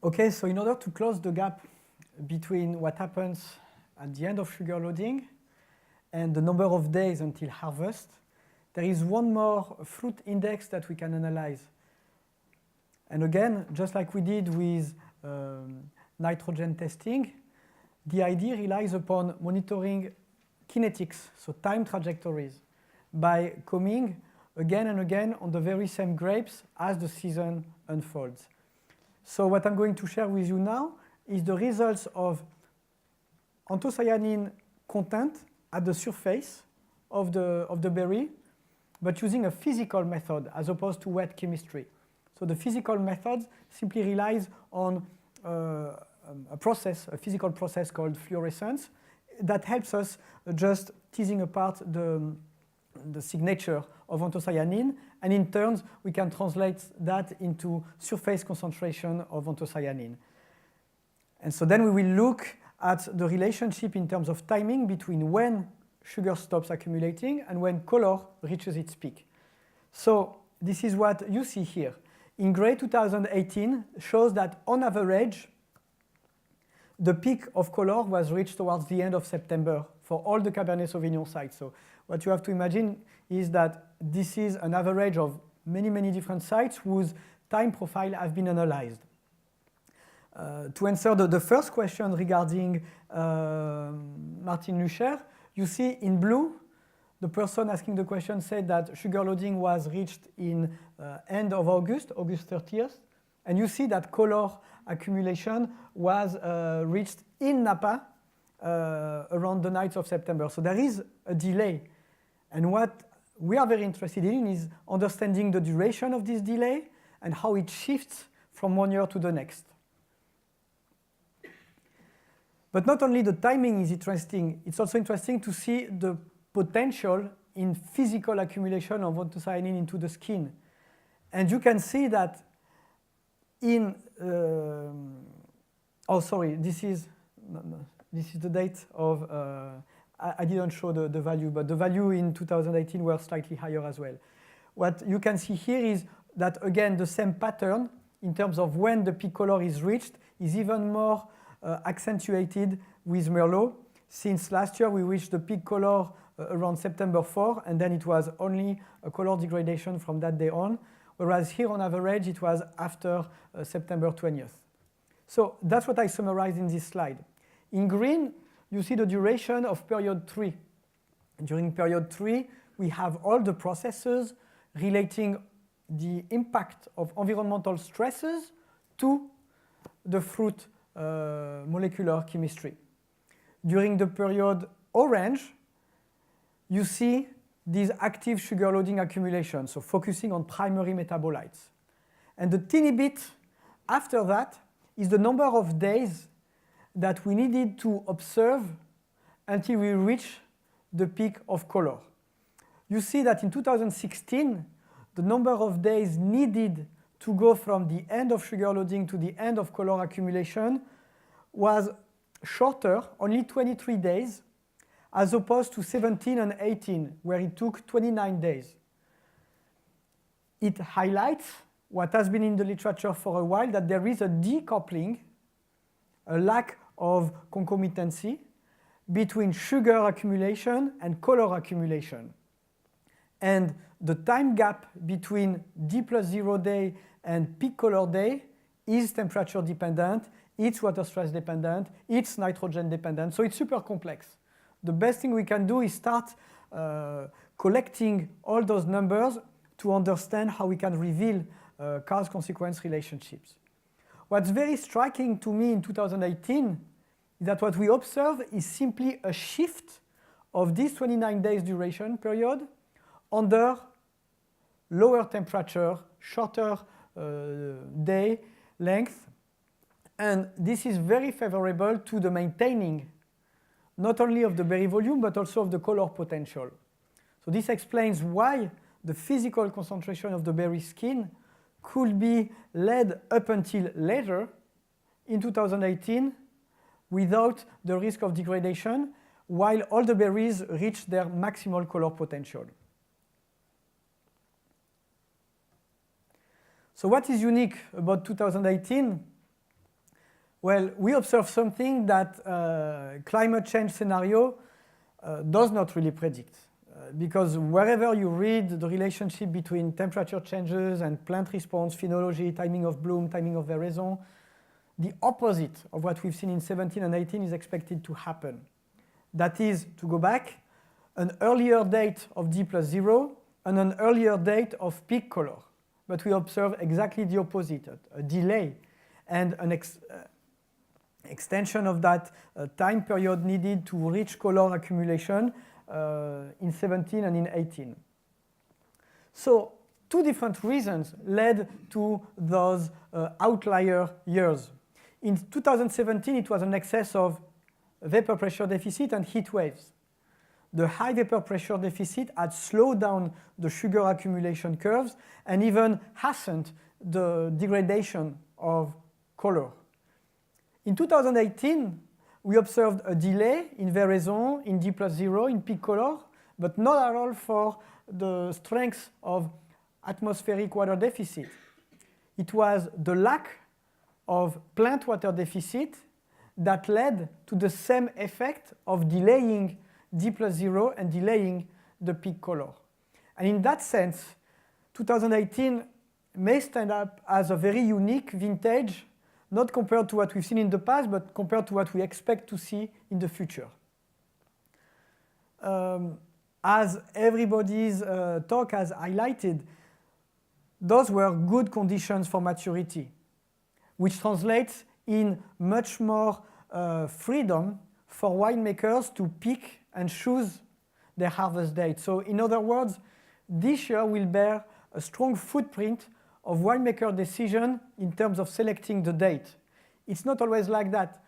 Okay, so in order to close the gap between what happens at the end of sugar loading and the number of days until harvest, there is one more fruit index that we can analyze. And again, just like we did with nitrogen testing, the idea relies upon monitoring kinetics, so time trajectories, by coming again and again on the very same grapes as the season unfolds. So what I'm going to share with you now is the results of anthocyanin content at the surface of the berry, but using a physical method as opposed to wet chemistry. So the physical method simply relies on a physical process called fluorescence that helps us just teasing apart the signature of anthocyanin, and in turn we can translate that into surface concentration of anthocyanin. And so then we will look at the relationship in terms of timing between when sugar stops accumulating and when color reaches its peak. So this is what you see here. In gray, 2018 shows that on average the peak of color was reached towards the end of September for all the Cabernet Sauvignon sites. So what you have to imagine is that this is an average of many, many different sites whose time profile have been analyzed. To answer the first question regarding Martin Lucher, you see in blue, the person asking the question said that sugar loading was reached in end of August, August 30th. And you see that color accumulation was reached in Napa around the night of September. So there is a delay. And what we are very interested in is understanding the duration of this delay and how it shifts from one year to the next. But not only the timing is interesting, it's also interesting to see the potential in physical accumulation of anthocyanin into the skin. And you can see that in, this is the date of, I didn't show the value, but the value in 2018 were slightly higher as well. What you can see here is that, again, the same pattern in terms of when the peak color is reached is even more accentuated with Merlot. Since last year, we reached the peak color around September 4, and then it was only a color degradation from that day on, whereas here on average, it was after September 20th. So that's what I summarized in this slide. In green, you see the duration of period 3. During period 3, we have all the processes relating the impact of environmental stresses to the fruit molecular chemistry. During the period orange, you see these active sugar loading accumulations, so focusing on primary metabolites. And the teeny bit after that is the number of days that we needed to observe until we reach the peak of color. You see that in 2016, the number of days needed to go from the end of sugar loading to the end of color accumulation was shorter, only 23 days, as opposed to 17 and 18, where it took 29 days. It highlights what has been in the literature for a while, that there is a decoupling, a lack of concomitancy between sugar accumulation and color accumulation. And the time gap between D+0 day and peak color day is temperature dependent, it's water stress dependent, it's nitrogen dependent, so it's super complex. The best thing we can do is start collecting all those numbers to understand how we can reveal cause-consequence relationships. What's very striking to me in 2018 is that what we observe is simply a shift of this 29 days duration period under lower temperature, shorter day length, and this is very favorable to the maintaining not only of the berry volume but also of the color potential. So this explains why the physical concentration of the berry skin could be led up until later in 2018 without the risk of degradation, while all the berries reach their maximal color potential. So what is unique about 2018 Well, we observe something that climate change scenario does not really predict. Because wherever you read the relationship between temperature changes and plant response, phenology, timing of bloom, timing of veraison, the opposite of what we've seen in 17 and 18 is expected to happen. That is, to go back, an earlier date of D+0 and an earlier date of peak color. But we observe exactly the opposite, a delay and an extension of that time period needed to reach color accumulation in 17 and in 18. So two different reasons led to those outlier years. In 2017, it was an excess of vapor pressure deficit and heat waves. The high vapor pressure deficit had slowed down the sugar accumulation curves and even hastened the degradation of color. In 2018, we observed a delay in veraison, in D+0, in peak color, but not at all for the strength of atmospheric water deficit. It was the lack of plant water deficit that led to the same effect of delaying D+0 and delaying the peak color. And in that sense, 2018 may stand up as a very unique vintage, not compared to what we've seen in the past, but compared to what we expect to see in the future. As everybody's talk has highlighted, those were good conditions for maturity, which translates in much more freedom for winemakers to pick and choose their harvest date. So in other words, this year will bear a strong footprint of winemaker decision in terms of selecting the date. It's not always like that.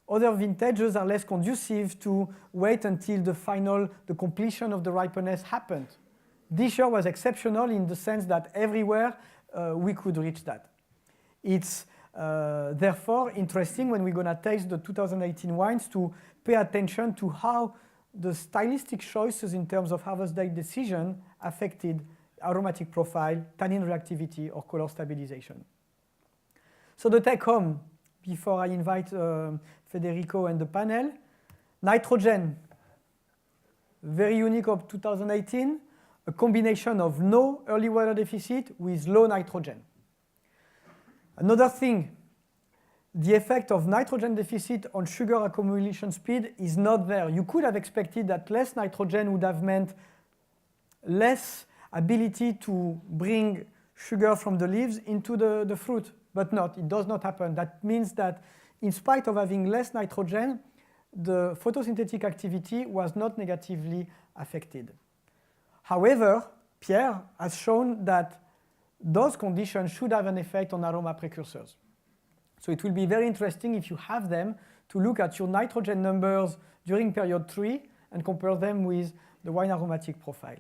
Other vintages are less conducive to wait until the completion of the ripeness happened. This year was exceptional in the sense that everywhere we could reach that. It's therefore interesting when we're going to taste the 2018 wines to pay attention to how the stylistic choices in terms of harvest date decision affected aromatic profile, tannin reactivity, or color stabilization. So the take home, before I invite Federico and the panel, nitrogen, very unique of 2018, a combination of no early water deficit with low nitrogen. Another thing, the effect of nitrogen deficit on sugar accumulation speed is not there. You could have expected that less nitrogen would have meant less ability to bring sugar from the leaves into the fruit, but not. It does not happen. That means that in spite of having less nitrogen, the photosynthetic activity was not negatively affected. However, Pierre has shown that those conditions should have an effect on aroma precursors. So it will be very interesting if you have them to look at your nitrogen numbers during period 3 and compare them with the wine aromatic profile.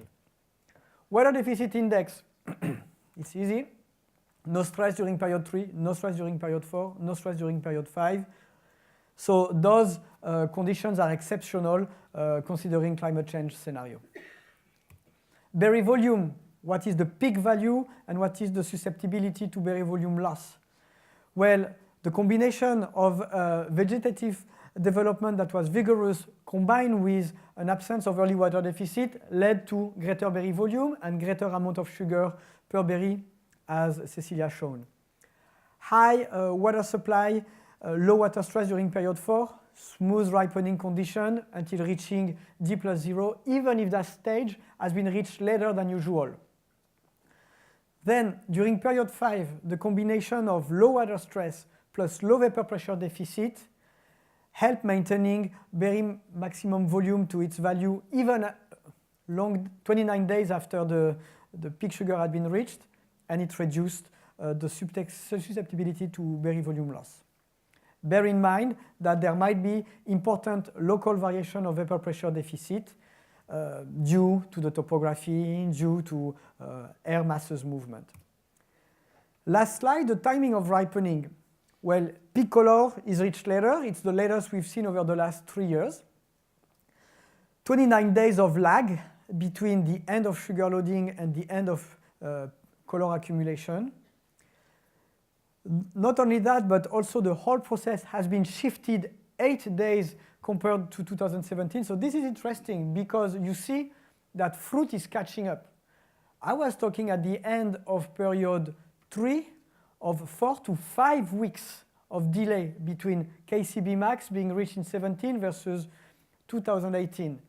Water deficit index, it's easy. No stress during period 3, no stress during period 4, no stress during period 5. So those conditions are exceptional considering climate change scenario. Berry volume, what is the peak value and what is the susceptibility to berry volume loss? Well, the combination of vegetative development that was vigorous combined with an absence of early water deficit led to greater berry volume and greater amount of sugar per berry, as Cecilia shown. High water supply, low water stress during period 4, smooth ripening condition until reaching D+0, even if that stage has been reached later than usual. Then, during period 5, the combination of low water stress plus low vapor pressure deficit helped maintaining berry maximum volume to its value even long 29 days after the peak sugar had been reached, and it reduced the susceptibility to berry volume loss. Bear in mind that there might be important local variation of vapor pressure deficit due to the topography, due to air masses movement. Last slide, the timing of ripening. Well, peak color is reached later. It's the latest we've seen over the last 3 years. 29 days of lag between the end of sugar loading and the end of color accumulation. Not only that, but also the whole process has been shifted 8 days compared to 2017. So this is interesting because you see that fruit is catching up. I was talking at the end of period 3 of 4 to 5 weeks of delay between KCB max being reached in 17 versus 2018.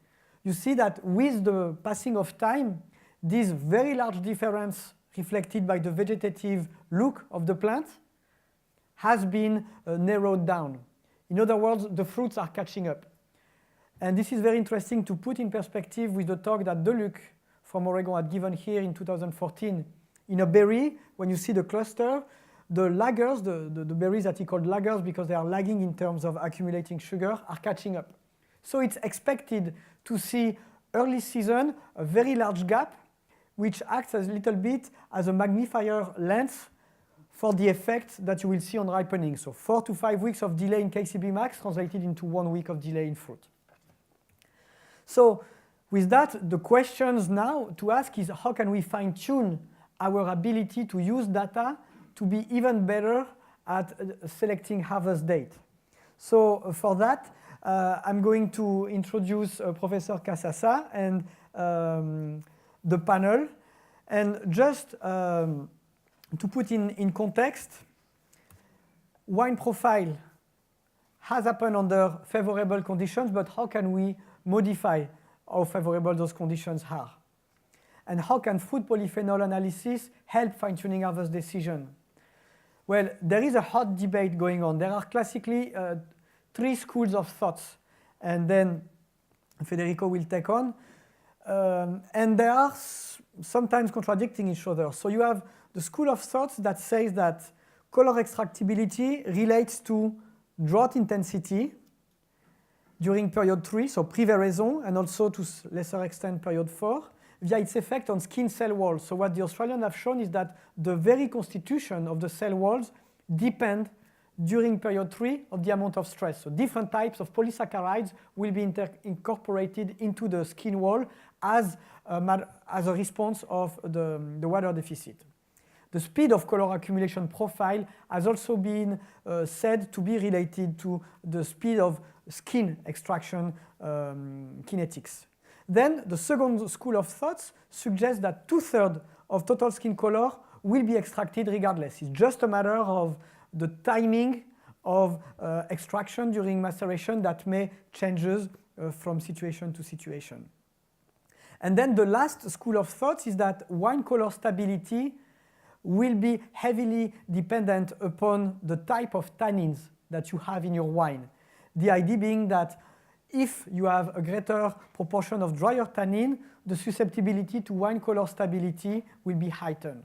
You see that with the passing of time, this very large difference reflected by the vegetative look of the plant has been narrowed down. In other words, the fruits are catching up. And this is very interesting to put in perspective with the talk that Deluc from Oregon had given here in 2014. In a berry, when you see the cluster, the laggers, the berries that he called laggers because they are lagging in terms of accumulating sugar, are catching up. So it's expected to see early season a very large gap, which acts as a little bit as a magnifier lens for the effect that you will see on ripening. So 4 to 5 weeks of delay in KCB max translated into 1 week of delay in fruit. So with that, the questions now to ask is how can we fine-tune our ability to use data to be even better at selecting harvest date. So for that, I'm going to introduce Professor Casassa and the panel. And just to put in context, wine profile has happened under favorable conditions, but how can we modify how favorable those conditions are? And how can food polyphenol analysis help fine-tuning harvest decision? Well, there is a hot debate going on. There are classically 3 schools of thoughts, and then Federico will take on. And they are sometimes contradicting each other. So you have the school of thoughts that says that color extractability relates to drought intensity during period 3, so pre-veraison, and also to lesser extent period 4, via its effect on skin cell walls. So what the Australians have shown is that the very constitution of the cell walls depend during period 3 of the amount of stress. So different types of polysaccharides will be incorporated into the skin wall as a response of the water deficit. The speed of color accumulation profile has also been said to be related to the speed of skin extraction kinetics. Then the second school of thoughts suggests that 2/3 of total skin color will be extracted regardless. It's just a matter of the timing of extraction during maceration that may changes from situation to situation. And then the last school of thoughts is that wine color stability will be heavily dependent upon the type of tannins that you have in your wine. The idea being that if you have a greater proportion of drier tannin, the susceptibility to wine color stability will be heightened.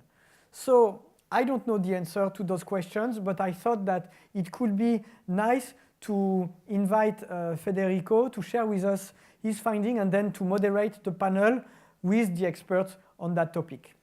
So I don't know the answer to those questions, but I thought that it could be nice to invite Federico to share with us his finding and then to moderate the panel with the experts on that topic.